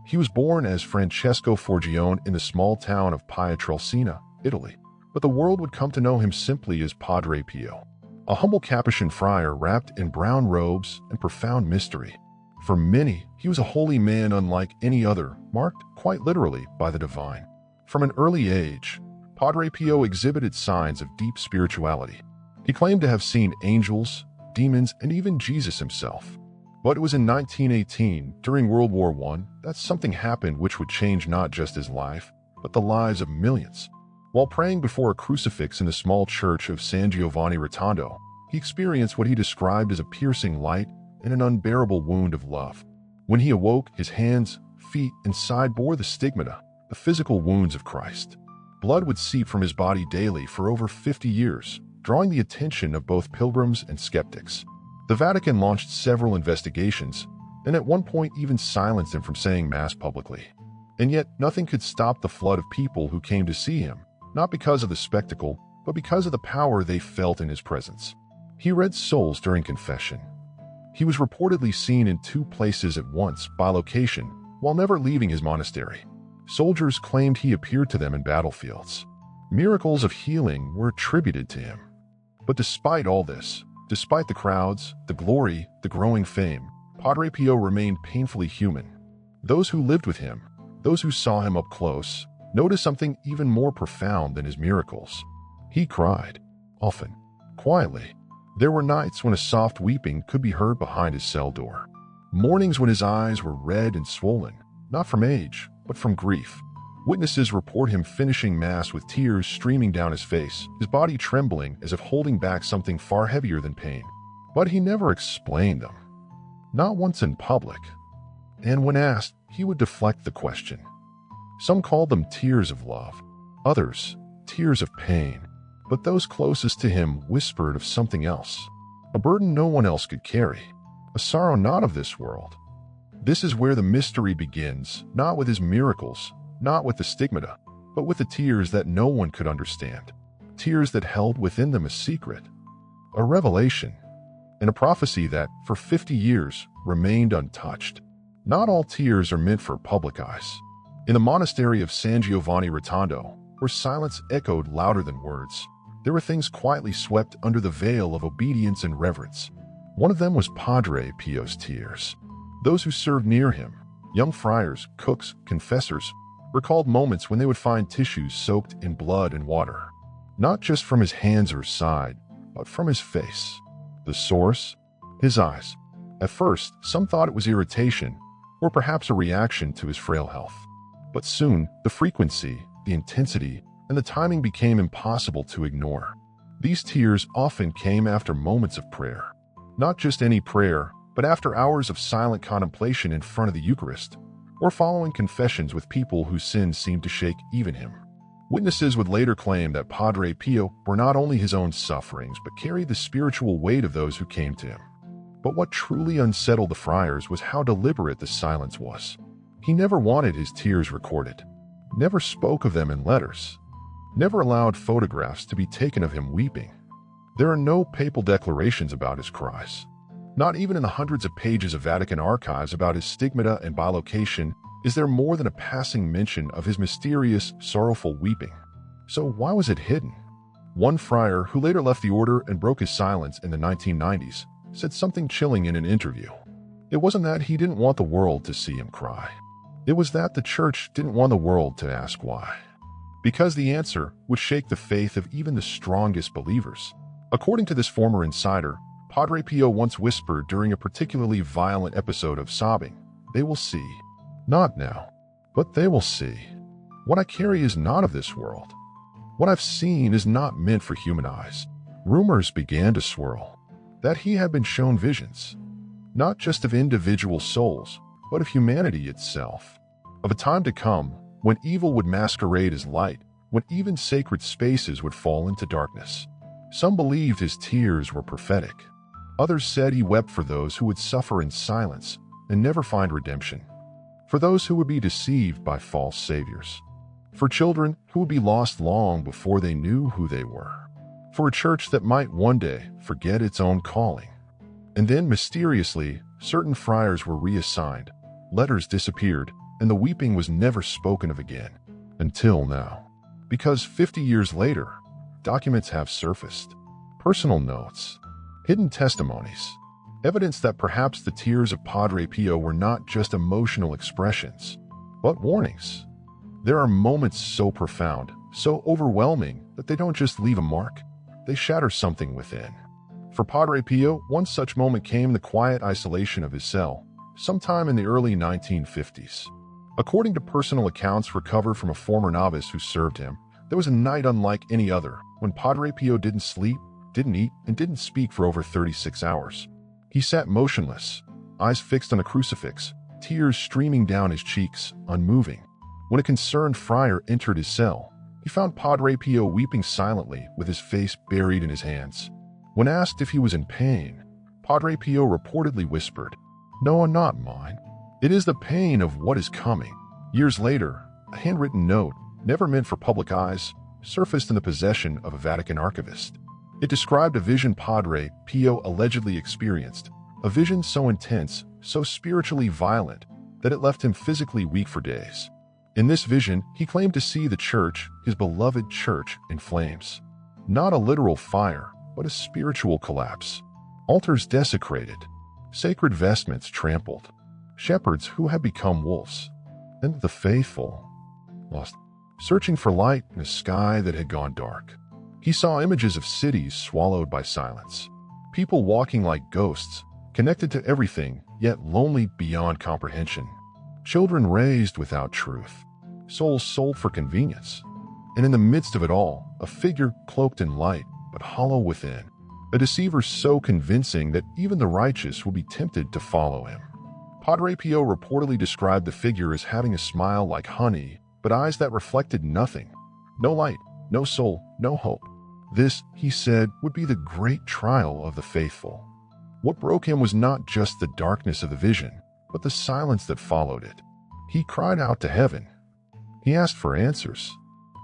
He was born as Francesco Forgione in the small town of Pietrelcina, Italy, but the world would come to know him simply as Padre Pio, a humble Capuchin friar wrapped in brown robes and profound mystery. For many, he was a holy man unlike any other, marked, quite literally, by the divine. From an early age, Padre Pio exhibited signs of deep spirituality. He claimed to have seen angels, demons, and even Jesus himself. But it was in 1918, during World War I, that something happened which would change not just his life, but the lives of millions. While praying before a crucifix in the small church of San Giovanni Rotondo, he experienced what he described as a piercing light and an unbearable wound of love. When he awoke, his hands, feet, and side bore the stigmata, the physical wounds of Christ. Blood would seep from his body daily for over 50 years, drawing the attention of both pilgrims and skeptics. The Vatican launched several investigations, and at one point even silenced him from saying Mass publicly. And yet, nothing could stop the flood of people who came to see him, not because of the spectacle, but because of the power they felt in his presence. He read souls during confession. He was reportedly seen in 2 places at once by location, while never leaving his monastery. Soldiers claimed he appeared to them in battlefields. Miracles of healing were attributed to him. But despite all this, despite the crowds, the glory, the growing fame, Padre Pio remained painfully human. Those who lived with him, those who saw him up close, noticed something even more profound than his miracles. He cried, often, quietly. There were nights when a soft weeping could be heard behind his cell door. Mornings when his eyes were red and swollen, not from age, but from grief. Witnesses report him finishing Mass with tears streaming down his face, his body trembling as if holding back something far heavier than pain. But he never explained them. Not once in public. And when asked, he would deflect the question. Some called them tears of love, others, tears of pain. But those closest to him whispered of something else, a burden no one else could carry, a sorrow not of this world. This is where the mystery begins, not with his miracles, not with the stigmata, but with the tears that no one could understand, tears that held within them a secret, a revelation, and a prophecy that, for 50 years, remained untouched. Not all tears are meant for public eyes. In the monastery of San Giovanni Rotondo, where silence echoed louder than words, there were things quietly swept under the veil of obedience and reverence. One of them was Padre Pio's tears. Those who served near him, young friars, cooks, confessors, recalled moments when they would find tissues soaked in blood and water, not just from his hands or side, but from his face. The source? His eyes. At first, some thought it was irritation, or perhaps a reaction to his frail health. But soon, the frequency, the intensity, and the timing became impossible to ignore. These tears often came after moments of prayer. Not just any prayer, but after hours of silent contemplation in front of the Eucharist, or following confessions with people whose sins seemed to shake even him. Witnesses would later claim that Padre Pio bore not only his own sufferings, but carried the spiritual weight of those who came to him. But what truly unsettled the friars was how deliberate the silence was. He never wanted his tears recorded, never spoke of them in letters, never allowed photographs to be taken of him weeping. There are no papal declarations about his cries. Not even in the hundreds of pages of Vatican archives about his stigmata and bilocation is there more than a passing mention of his mysterious, sorrowful weeping. So why was it hidden? One friar, who later left the order and broke his silence in the 1990s, said something chilling in an interview. It wasn't that he didn't want the world to see him cry. It was that the Church didn't want the world to ask why. Because the answer would shake the faith of even the strongest believers. According to this former insider, Padre Pio once whispered during a particularly violent episode of sobbing, "They will see. Not now, but they will see. What I carry is not of this world. What I've seen is not meant for human eyes." Rumors began to swirl that he had been shown visions, not just of individual souls, but of humanity itself, of a time to come when evil would masquerade as light, when even sacred spaces would fall into darkness. Some believed his tears were prophetic. Others said he wept for those who would suffer in silence and never find redemption, for those who would be deceived by false saviors, for children who would be lost long before they knew who they were, for a church that might one day forget its own calling. And then, mysteriously, certain friars were reassigned, letters disappeared, and the weeping was never spoken of again, until now. Because 50 years later, documents have surfaced. Personal notes, hidden testimonies, evidence that perhaps the tears of Padre Pio were not just emotional expressions, but warnings. There are moments so profound, so overwhelming, that they don't just leave a mark, they shatter something within. For Padre Pio, one such moment came in the quiet isolation of his cell, sometime in the early 1950s. According to personal accounts recovered from a former novice who served him, there was a night unlike any other, when Padre Pio didn't sleep, didn't eat, and didn't speak for over 36 hours. He sat motionless, eyes fixed on a crucifix, tears streaming down his cheeks, unmoving. When a concerned friar entered his cell, he found Padre Pio weeping silently with his face buried in his hands. When asked if he was in pain, Padre Pio reportedly whispered, "No, not mine. It is the pain of what is coming." Years later, a handwritten note, never meant for public eyes, surfaced in the possession of a Vatican archivist. It described a vision Padre Pio allegedly experienced, a vision so intense, so spiritually violent, that it left him physically weak for days. In this vision, he claimed to see the church, his beloved church, in flames. Not a literal fire, but a spiritual collapse. Altars desecrated, sacred vestments trampled, shepherds who had become wolves, and the faithful lost, searching for light in a sky that had gone dark. He saw images of cities swallowed by silence, people walking like ghosts, connected to everything, yet lonely beyond comprehension, children raised without truth, souls sold for convenience. And in the midst of it all, a figure cloaked in light, but hollow within, a deceiver so convincing that even the righteous will be tempted to follow him. Padre Pio reportedly described the figure as having a smile like honey, but eyes that reflected nothing. No light, no soul, no hope. This, he said, would be the great trial of the faithful. What broke him was not just the darkness of the vision, but the silence that followed it. He cried out to heaven. He asked for answers,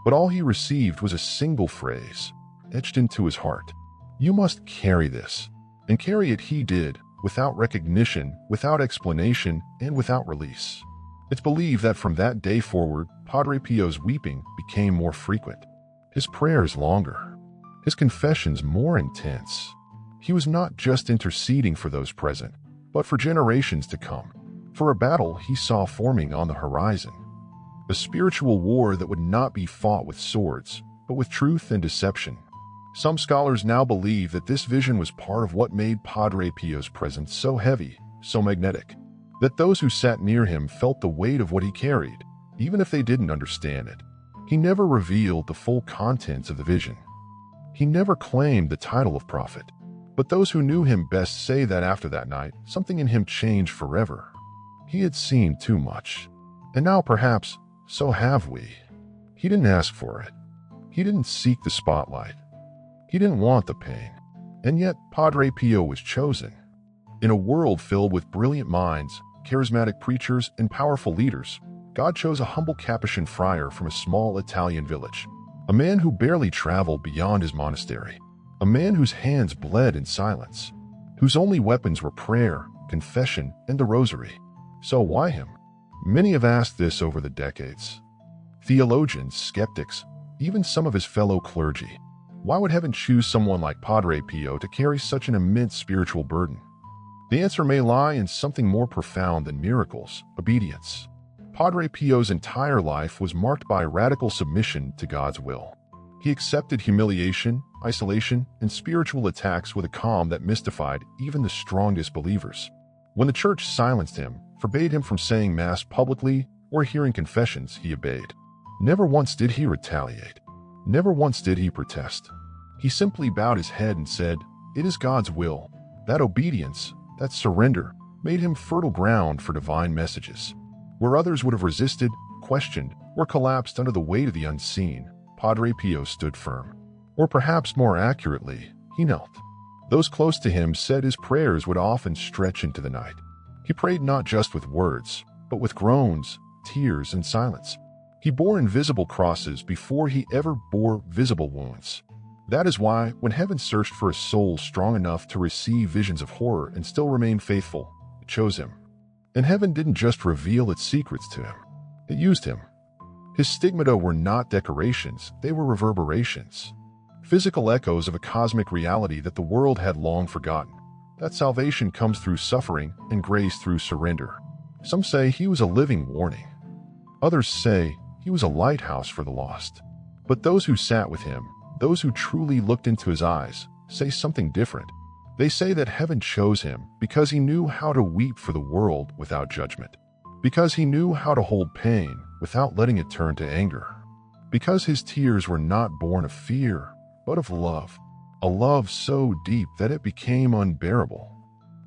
but all he received was a single phrase, etched into his heart. "You must carry this." And carry it he did, without recognition, without explanation, and without release. It's believed that from that day forward, Padre Pio's weeping became more frequent, his prayers longer, his confessions more intense. He was not just interceding for those present, but for generations to come, for a battle he saw forming on the horizon. A spiritual war that would not be fought with swords, but with truth and deception. Some scholars now believe that this vision was part of what made Padre Pio's presence so heavy, so magnetic, that those who sat near him felt the weight of what he carried, even if they didn't understand it. He never revealed the full contents of the vision. He never claimed the title of prophet. But those who knew him best say that after that night, something in him changed forever. He had seen too much. And now perhaps, so have we. He didn't ask for it. He didn't seek the spotlight. He didn't want the pain. And yet, Padre Pio was chosen. In a world filled with brilliant minds, charismatic preachers, and powerful leaders, God chose a humble Capuchin friar from a small Italian village, a man who barely traveled beyond his monastery, a man whose hands bled in silence, whose only weapons were prayer, confession, and the rosary. So why him? Many have asked this over the decades. Theologians, skeptics, even some of his fellow clergy. Why would heaven choose someone like Padre Pio to carry such an immense spiritual burden? The answer may lie in something more profound than miracles: obedience. Padre Pio's entire life was marked by radical submission to God's will. He accepted humiliation, isolation, and spiritual attacks with a calm that mystified even the strongest believers. When the church silenced him, forbade him from saying Mass publicly or hearing confessions, he obeyed. Never once did he retaliate. Never once did he protest. He simply bowed his head and said, "It is God's will." That obedience, that surrender, made him fertile ground for divine messages. Where others would have resisted, questioned, or collapsed under the weight of the unseen, Padre Pio stood firm. Or perhaps more accurately, he knelt. Those close to him said his prayers would often stretch into the night. He prayed not just with words, but with groans, tears, and silence. He bore invisible crosses before he ever bore visible wounds. That is why, when heaven searched for a soul strong enough to receive visions of horror and still remain faithful, it chose him. And heaven didn't just reveal its secrets to him. It used him. His stigmata were not decorations, they were reverberations. Physical echoes of a cosmic reality that the world had long forgotten. That salvation comes through suffering and grace through surrender. Some say he was a living warning. Others say he was a lighthouse for the lost. But those who sat with him, those who truly looked into his eyes, say something different. They say that heaven chose him because he knew how to weep for the world without judgment. Because he knew how to hold pain without letting it turn to anger. Because his tears were not born of fear, but of love. A love so deep that it became unbearable.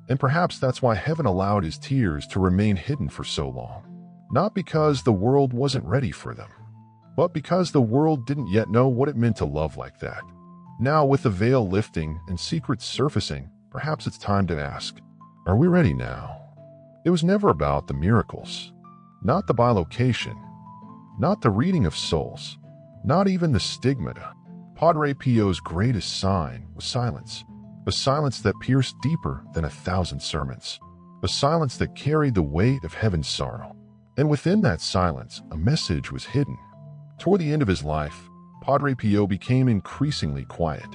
And perhaps that's why heaven allowed his tears to remain hidden for so long. Not because the world wasn't ready for them, but because the world didn't yet know what it meant to love like that. Now, with the veil lifting and secrets surfacing, perhaps it's time to ask, are we ready now? It was never about the miracles, not the bilocation, not the reading of souls, not even the stigmata. Padre Pio's greatest sign was silence, a silence that pierced deeper than 1,000 sermons, a silence that carried the weight of heaven's sorrow. And within that silence, a message was hidden. Toward the end of his life, Padre Pio became increasingly quiet.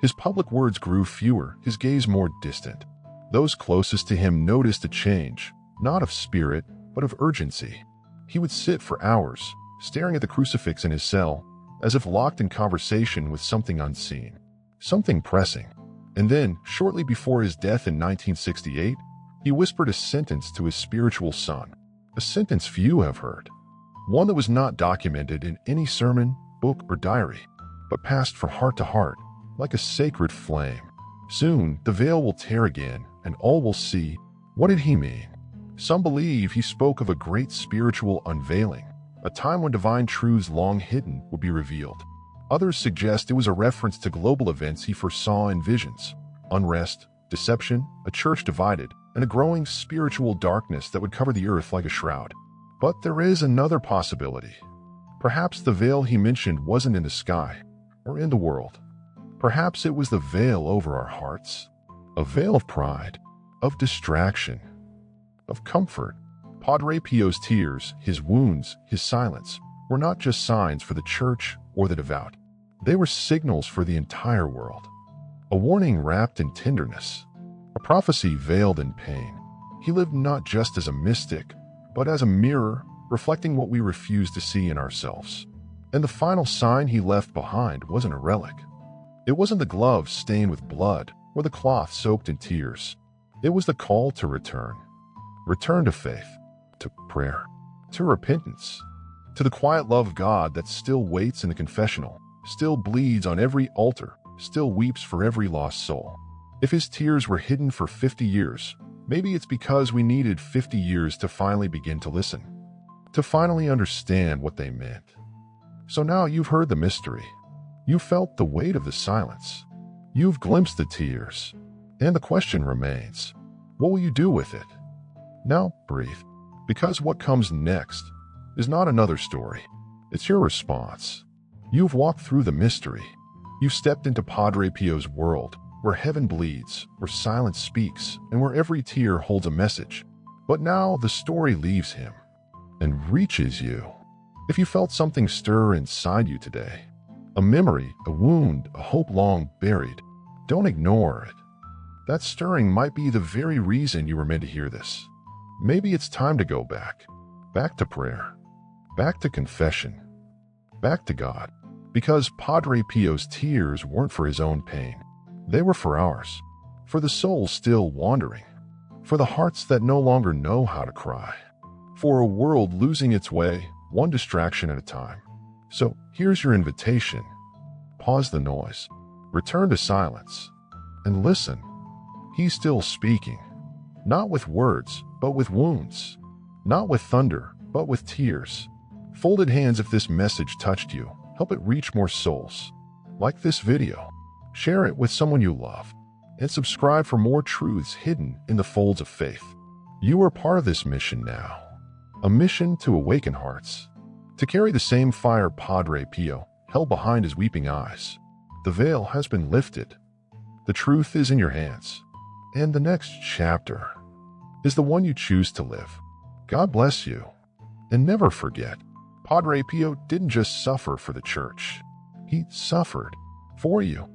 His public words grew fewer, his gaze more distant. Those closest to him noticed a change, not of spirit, but of urgency. He would sit for hours, staring at the crucifix in his cell, as if locked in conversation with something unseen, something pressing. And then, shortly before his death in 1968, he whispered a sentence to his spiritual son, a sentence few have heard, one that was not documented in any sermon, book, or diary, but passed from heart to heart, like a sacred flame. Soon, the veil will tear again, and all will see. What did he mean? Some believe he spoke of a great spiritual unveiling, a time when divine truths long hidden would be revealed. Others suggest it was a reference to global events he foresaw in visions: unrest, deception, a church divided, and a growing spiritual darkness that would cover the earth like a shroud. But there is another possibility. Perhaps the veil he mentioned wasn't in the sky or in the world. Perhaps it was the veil over our hearts, a veil of pride, of distraction, of comfort. Padre Pio's tears, his wounds, his silence were not just signs for the church or the devout. They were signals for the entire world. A warning wrapped in tenderness, a prophecy veiled in pain. He lived not just as a mystic, but as a mirror reflecting what we refuse to see in ourselves. And the final sign he left behind wasn't a relic. It wasn't the glove stained with blood or the cloth soaked in tears. It was the call to return. Return to faith, to prayer, to repentance, to the quiet love of God that still waits in the confessional, still bleeds on every altar, still weeps for every lost soul. If his tears were hidden for 50 years, maybe it's because we needed 50 years to finally begin to listen, to finally understand what they meant. So now you've heard the mystery. You've felt the weight of the silence. You've glimpsed the tears. And the question remains, what will you do with it? Now breathe, because what comes next is not another story. It's your response. You've walked through the mystery. You've stepped into Padre Pio's world, where heaven bleeds, where silence speaks, and where every tear holds a message. But now the story leaves him and reaches you. If you felt something stir inside you today, a memory, a wound, a hope long buried, don't ignore it. That stirring might be the very reason you were meant to hear this. Maybe it's time to go back to prayer, back to confession, back to God. Because Padre Pio's tears weren't for his own pain. They were for ours, for the souls still wandering, for the hearts that no longer know how to cry, for a world losing its way, one distraction at a time. So here's your invitation. Pause the noise, return to silence, and listen. He's still speaking, not with words, but with wounds, not with thunder, but with tears. Folded hands if this message touched you. Help it reach more souls. Like this video, share it with someone you love, and subscribe for more truths hidden in the folds of faith. You are part of this mission now, a mission to awaken hearts, to carry the same fire Padre Pio held behind his weeping eyes. The veil has been lifted. The truth is in your hands, and the next chapter is the one you choose to live. God bless you. And never forget, Padre Pio didn't just suffer for the Church. He suffered for you.